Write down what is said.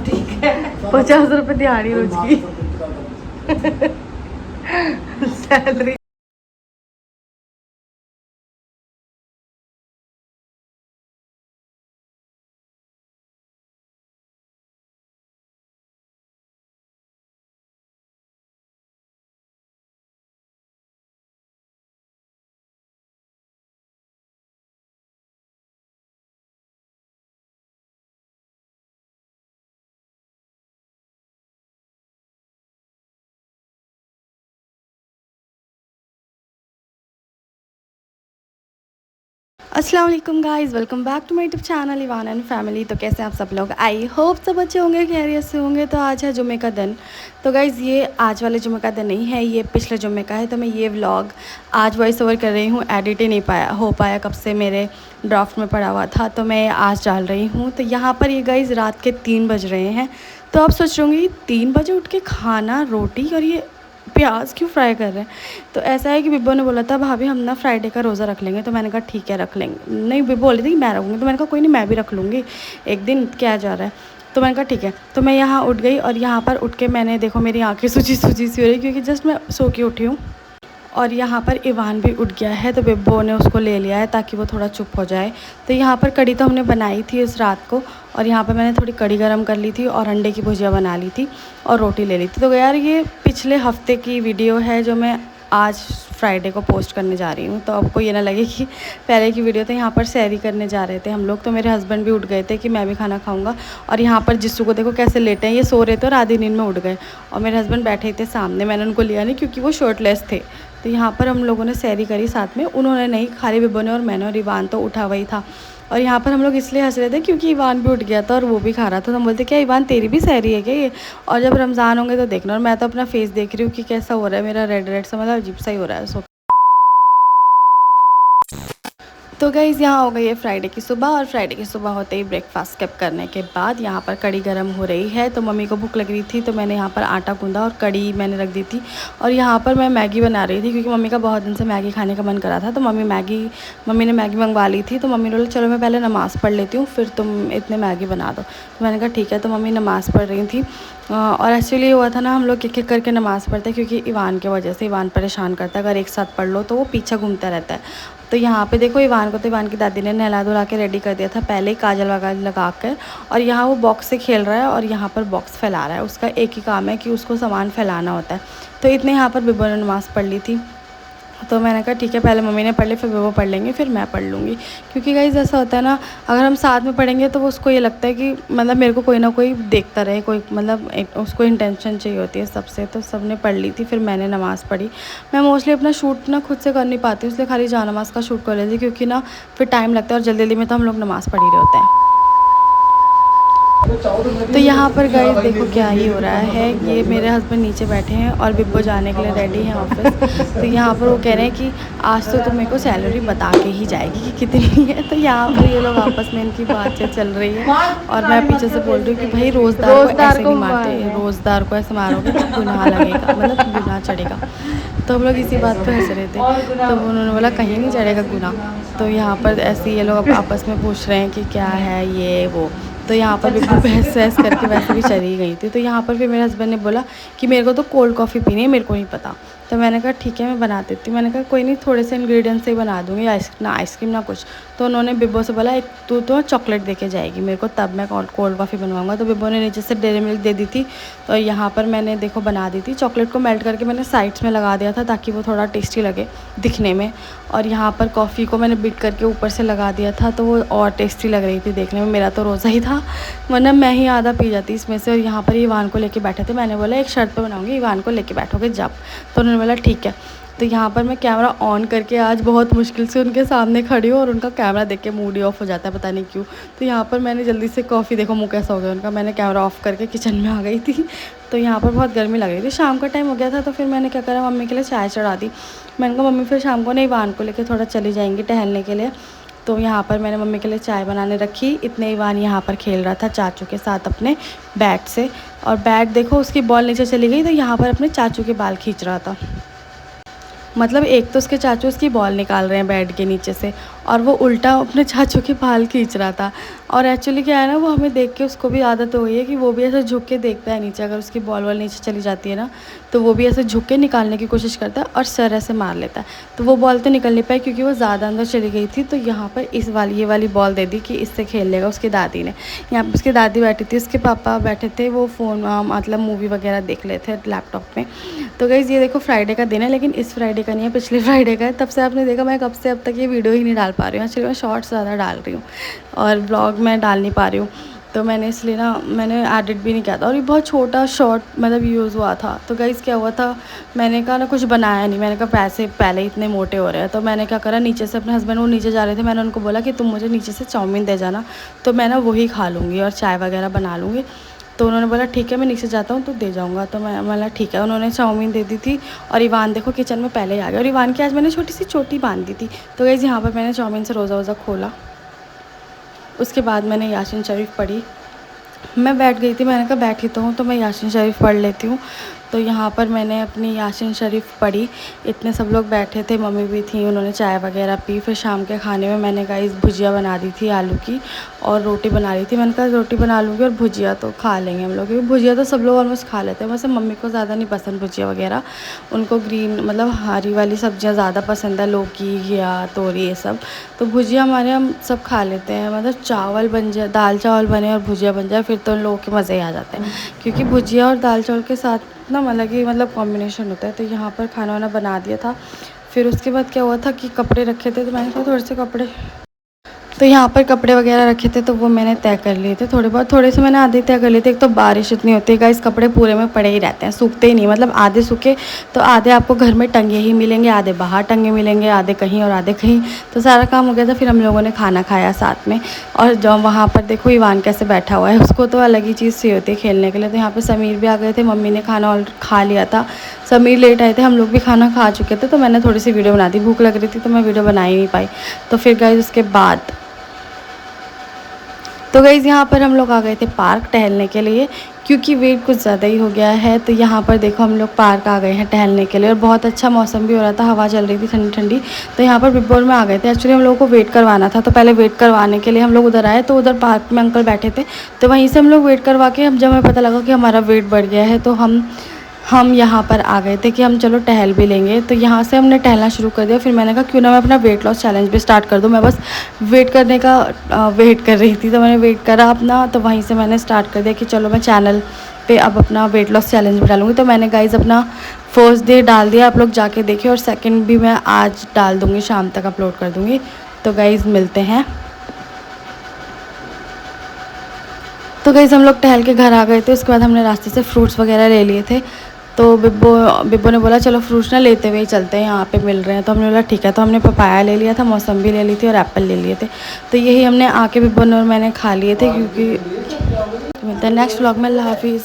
ठीक है। 50 रुपये दिहाड़ी रोज की सैलरी। अस्सलाम वालेकुम guys, welcome back to my YouTube channel Evan and family. तो कैसे हैं आप सब लोग? आई होप सब अच्छे होंगे, खैरियत से होंगे। तो आज है जुमे का दिन। तो गाइज़ ये आज वाले जुमे का दिन नहीं है, ये पिछले जुमे का है। तो मैं ये व्लॉग आज वॉइस ओवर कर रही हूँ, एडिट ही नहीं हो पाया, कब से मेरे ड्राफ्ट में पड़ा हुआ था, तो मैं आज डाल रही हूँ। तो यहाँ पर ये गाइज़ रात के 3 बज रहे हैं। तो आप सोच रहे होंगे 3 बजे उठ के खाना, रोटी और ये प्याज क्यों फ्राई कर रहे हैं। तो ऐसा है कि बिब्बो ने बोला था भाभी हम ना फ्राइडे का रोज़ा रख लेंगे। तो मैंने कहा ठीक है रख लेंगे। नहीं, बिब्बो बोली थी कि मैं रखूँगी, तो मैंने कहा कोई नहीं, मैं भी रख लूँगी एक दिन, क्या जा रहा है। तो मैंने कहा ठीक है। तो मैं यहाँ उठ गई और यहाँ पर उठ के मैंने देखो मेरी आँखें सूजी सूजी सी हो रही, क्योंकि जस्ट मैं सो के उठी हूँ। और यहाँ पर इवान भी उठ गया है, तो बिब्बो ने उसको ले लिया है ताकि वो थोड़ा चुप हो जाए। तो यहाँ पर कड़ी तो हमने बनाई थी उस रात को, और यहाँ पर मैंने थोड़ी कड़ी गरम कर ली थी और अंडे की भुजिया बना ली थी और रोटी ले ली थी। तो यार ये पिछले हफ्ते की वीडियो है जो मैं आज फ्राइडे को पोस्ट करने जा रही हूँ। तो आपको ये ना लगे कि पहले की वीडियो। तो यहाँ पर सैरी करने जा रहे थे हम लोग, तो मेरे हस्बैंड भी उठ गए थे कि मैं भी खाना खाऊंगा। और यहाँ पर जिस्सू को देखो कैसे लेटे हैं, ये सो रहे थे और आधी नींद में उठ गए, और मेरे हस्बैंड बैठे थे सामने। मैंने उनको लिया नहीं क्योंकि वो शर्टलेस थे। तो यहाँ पर हम लोगों ने सैरी करी साथ में, उन्होंने नहीं, खाली बिब्बो ने और मैंने, और इवान तो उठा वही था। और यहाँ पर हम लोग इसलिए हंस रहे थे क्योंकि इवान भी उठ गया था और वो भी खा रहा था। तो हम बोलते क्या इवान तेरी भी सैरी है क्या ये? और जब रमज़ान होंगे तो देखना। और मैं तो अपना फेस देख रही हूँ कि कैसा हो रहा है मेरा, रेड रेड सा, मतलब अजीब सा ही हो रहा है। सो तो गाइज़ यहाँ हो गई है फ्राइडे की सुबह, और फ्राइडे की सुबह होते ही ब्रेकफास्ट स्किप करने के बाद यहाँ पर कड़ी गर्म हो रही है। तो मम्मी को भूख लग रही थी, तो मैंने यहाँ पर आटा गूंदा और कड़ी मैंने रख दी थी। और यहाँ पर मैं मैगी बना रही थी क्योंकि मम्मी का बहुत दिन से मैगी खाने का मन करा था। तो मम्मी ने मैगी मंगवा ली थी। तो मम्मी ने बोला चलो मैं पहले नमाज़ पढ़ लेती हूँ, फिर तुम इतने मैगी बना दो। तो मैंने कहा ठीक है। तो मम्मी नमाज़ पढ़ रही थी। और एक्चुअली हुआ था ना, हम लोग एक एक करके नमाज़ पढ़ते क्योंकि इवान की वजह से। इवान परेशान करता है, अगर एक साथ पढ़ लो तो वो पीछे घूमता रहता है। तो यहाँ पे देखो इवान को, तो इवान की दादी ने नहला धुला के रेडी कर दिया था पहले ही, काजल वगैरह लगा कर। और यहाँ वो बॉक्स से खेल रहा है और यहाँ पर बॉक्स फैला रहा है। उसका एक ही काम है कि उसको सामान फैलाना होता है। तो इतने यहाँ पर बिब्बो ने नमाज़ पढ़ ली थी। तो मैंने कहा ठीक है, पहले मम्मी ने पढ़ ली, फिर वो पढ़ लेंगे, फिर मैं पढ़ लूँगी। क्योंकि गाइज़ ऐसा होता है ना, अगर हम साथ में पढ़ेंगे तो वो उसको ये लगता है कि मतलब मेरे को कोई ना कोई देखता रहे, कोई मतलब उसको इंटेंशन चाहिए होती है सबसे। तो सब ने पढ़ ली थी, फिर मैंने नमाज़ पढ़ी। मैं मोस्टली अपना शूट ना खुद से कर नहीं पाती हूँ, इसलिए खाली जा नमाज़ का शूट कर लेती हूँ, क्योंकि ना फिर टाइम लगता है और जल्दी जल्दी में तो हम लोग नमाज़ पढ़ ही रहे होते हैं। तो यहाँ पर गाइस देखो क्या ही हो रहा है, ये मेरे हस्बैंड नीचे बैठे हैं और बिब्बो जाने के लिए रेडी हैं ऑफिस। तो यहाँ पर वो कह रहे हैं कि आज तो तुम मेरे को सैलरी बता के ही जाएगी कि कितनी है। तो यहाँ पर ये लोग आपस में इनकी बातचीत चल रही है, और मैं पीछे से बोल रही हूँ कि भाई रोज़दार को ऐसे नहीं मारते, रोज़दार को ऐसे मारोगे तो गुनाह लगेगा, मतलब गुनाह चढ़ेगा। तो हम लोग इसी बात पर हंस रहे थे। तो उन्होंने बोला कहीं नहीं चढ़ेगा गुनाह। तो यहाँ पर ऐसे ये लोग आपस में पूछ रहे हैं कि क्या है ये वो। तो यहाँ पर बिल्कुल बहस वहस करके वैसे भी चली गई थी। तो यहाँ पर फिर मेरे हस्बैंड ने बोला कि मेरे को तो कोल्ड कॉफ़ी पीनी है, मेरे को नहीं पता। तो मैंने कहा ठीक है मैं बना देती हूँ। मैंने कहा कोई नहीं, थोड़े से इंग्रेडिएंट्स से ही बना दूँगी, ना आइसक्रीम ना कुछ। तो उन्होंने बिब्बो से बोला एक तू तो चॉकलेट दे के जाएगी मेरे को, तब मैं कोल्ड कॉफ़ी बनवाऊँगा। तो बिब्बो ने नीचे से डेयरी मिल्क दे दी थी। तो यहाँ पर मैंने देखो बना दी थी। चॉकलेट को मेल्ट करके मैंने साइड्स में लगा दिया था ताकि वो थोड़ा टेस्टी लगे दिखने में। और यहाँ पर कॉफ़ी को मैंने बीट करके ऊपर से लगा दिया था, तो वो और टेस्टी लग रही थी देखने में। मेरा तो रोज़ा ही था, वरना मैं ही आधा पी जाती इसमें से। और यहाँ पर इवान को लेके बैठे थे। मैंने बोला एक शर्त पे बनाऊंगी, इवान को लेके बैठोगे जब। तो उन्होंने बोला ठीक है। तो यहाँ पर मैं कैमरा ऑन करके आज बहुत मुश्किल से उनके सामने खड़ी हूँ, और उनका कैमरा देख के मूड ही ऑफ हो जाता है, पता नहीं क्यों। तो यहाँ पर मैंने जल्दी से कॉफ़ी, देखो मुँह कैसा हो गया उनका, मैंने कैमरा ऑफ़ करके किचन में आ गई थी। तो यहाँ पर बहुत गर्मी लग रही थी, शाम का टाइम हो गया था। तो फिर मैंने क्या करा, मम्मी के लिए चाय चढ़ा दी। मैंने कहा मम्मी फिर शाम को नहीं, इवान को लेकर थोड़ा चली जाएंगी टहलने के लिए। तो यहाँ पर मैंने मम्मी के लिए चाय बनाने रखी। इतने इवान यहाँ पर खेल रहा था चाचू के साथ अपने बैट से, और बैट देखो उसकी बॉल नीचे चली गई। तो यहाँ पर अपने चाचू के बाल खींच रहा था, मतलब एक तो उसके चाचू उसकी बॉल निकाल रहे हैं बेड के नीचे से, और वो उल्टा अपने चाचू के बाल खींच रहा था। और एक्चुअली क्या है ना, वो हमें देख के उसको भी आदत हो गई है कि वो भी ऐसे झुक के देखता है नीचे, अगर उसकी बॉल वॉल नीचे चली जाती है ना तो वो भी ऐसे झुक के निकालने की कोशिश करता है और सर ऐसे मार लेता है। तो वो बॉल तो निकल नहीं पाई क्योंकि वो ज़्यादा अंदर चली गई थी। तो यहाँ पर ये वाली बॉल दे दी कि इससे खेल लेगा उसकी दादी ने। यहाँ पर उसकी दादी बैठी थी, उसके पापा बैठे थे, वो फ़ोन मतलब मूवी वगैरह देख रहे थे लैपटॉप में। तो गाइज़ ये देखो फ्राइडे का दिन है, लेकिन इस फ्राइडे का नहीं है, पिछले फ्राइडे का है। तब से आपने देखा मैं कब से अब तक ये वीडियो ही नहीं डाल पा रही हूँ। एक्चुअली मैं शॉर्ट्स ज़्यादा डाल रही हूँ और ब्लॉग मैं डाल नहीं पा रही हूँ। तो मैंने इसलिए ना मैंने एडिट भी नहीं किया था, और ये बहुत छोटा शॉर्ट मतलब यूज़ हुआ था। तो गाइज़ क्या हुआ था, मैंने कहा ना कुछ बनाया नहीं, मैंने कहा पैसे पहले ही इतने मोटे हो रहे हैं। तो मैंने क्या करा, नीचे से अपने हस्बैंड वो नीचे जा रहे थे, मैंने उनको बोला कि तुम मुझे नीचे से चाउमीन दे जाना, तो मैं ना वही खा लूँगी और चाय वगैरह बना लूँगी। तो उन्होंने बोला ठीक है मैं नीचे जाता हूँ तो दे जाऊँगा। तो मैं बोला ठीक है। उन्होंने चाउमीन दे दी थी और इवान देखो किचन में पहले ही आ गया, और इवान की आज मैंने छोटी सी चोटी बांध दी थी। तो गाइस यहाँ पर मैंने चाउमीन से रोज़ा वोज़ा खोला, उसके बाद मैंने यासीन शरीफ पढ़ी। मैं बैठ गई थी, मैंने कहा बैठी तो हूँ तो मैं यासीन शरीफ पढ़ लेती हूँ। तो यहाँ पर मैंने अपनी यासीन शरीफ पढ़ी। इतने सब लोग बैठे थे, मम्मी भी थी, उन्होंने चाय वगैरह पी। फिर शाम के खाने में मैंने गाइस भुजिया बना दी थी आलू की, और रोटी बना रही थी। मैंने कहा रोटी बना लूँगी और भुजिया तो खा लेंगे हम लोग, क्योंकि भुजिया तो सब लोग ऑलमोस्ट खा लेते हैं। वैसे मम्मी को ज़्यादा नहीं पसंद भुजिया वगैरह, उनको ग्रीन मतलब हरी वाली सब्जियाँ ज़्यादा पसंद है, लौकी घिया तोरी ये सब। तो भुजिया हमारे हम सब खा लेते हैं, मतलब चावल बन जाए, दाल चावल बने और भुजिया बन जाए फिर तो उन लोगों के मज़े ही आ जाते हैं। क्योंकि भुजिया और दाल चावल के साथ ना अलग ही मतलब कॉम्बिनेशन होता है। तो यहाँ पर खाना वाना बना दिया था। फिर उसके बाद क्या हुआ था कि कपड़े रखे थे, तो मैंने कहा थोड़े से कपड़े, तो यहाँ पर कपड़े वगैरह रखे थे तो वो मैंने तय कर लिए थे थोड़े बहुत, थोड़े से मैंने आधे तय कर लिए थे। एक तो बारिश इतनी होती है गाइस, कपड़े पूरे में पड़े ही रहते हैं, सूखते ही नहीं। मतलब आधे सूखे तो आधे आपको घर में टंगे ही मिलेंगे, आधे बाहर टंगे मिलेंगे, आधे कहीं और आधे कहीं। तो सारा काम हो गया था। फिर हम लोगों ने खाना खाया साथ में, और जब वहाँ पर देखो इवान कैसे बैठा हुआ है, उसको तो अलग ही चीज़ चाहिए होती है खेलने के लिए। तो यहाँ पर समीर भी आ गए थे, मम्मी ने खाना और खा लिया था। समीर लेट आए थे, हम लोग भी खाना खा चुके थे। तो मैंने थोड़ी सी वीडियो बना दी, भूख लग रही थी तो मैं वीडियो बना ही नहीं पाई। तो फिर गाइस उसके बाद तो गाइज़ यहाँ पर हम लोग आ गए थे पार्क टहलने के लिए, क्योंकि वेट कुछ ज़्यादा ही हो गया है। तो यहाँ पर देखो हम लोग पार्क आ गए हैं टहलने के लिए, और बहुत अच्छा मौसम भी हो रहा था, हवा चल रही थी ठंडी ठंडी। तो यहाँ पर बिग बॉल में आ गए थे। एक्चुअली हम लोगों को वेट करवाना था, तो पहले वेट करवाने के लिए हम लोग उधर आए। तो उधर पार्क में अंकल बैठे थे, तो वहीं से हम लोग वेट करवा के, जब हमें पता लगा कि हमारा वेट बढ़ गया है तो हम यहाँ पर आ गए थे कि हम चलो टहल भी लेंगे। तो यहाँ से हमने टहलना शुरू कर दिया। फिर मैंने कहा क्यों ना मैं अपना वेट लॉस चैलेंज भी स्टार्ट कर दूँ। मैं बस वेट करने का वेट कर रही थी, तो मैंने वेट करा अपना, तो वहीं से मैंने स्टार्ट कर दिया कि चलो मैं चैनल पे अब अपना वेट लॉस चैलेंज भी डालूँगी। तो मैंने गाइज अपना फर्स्ट डे डाल दिया, आप लोग जाके देखिए, और सेकेंड भी मैं आज डाल दूँगी, शाम तक अपलोड कर दूँगी। तो गाइज मिलते हैं। तो गाइज हम लोग टहल के घर आ गए थे। उसके बाद हमने रास्ते से फ्रूट्स वगैरह ले लिए थे। तो बिब्बो ने बोला चलो फ्रूट्स ना लेते हुए ही चलते हैं, यहाँ पे मिल रहे हैं। तो हमने बोला ठीक है। तो हमने पपाया ले लिया था, मौसम्बी ले ली थी और एप्पल ले लिए थे। तो यही हमने आके बिब्बो ने और मैंने खा लिए थे, क्योंकि मिलते हैं नेक्स्ट व्लॉग में। अल्लाह हाफिज़।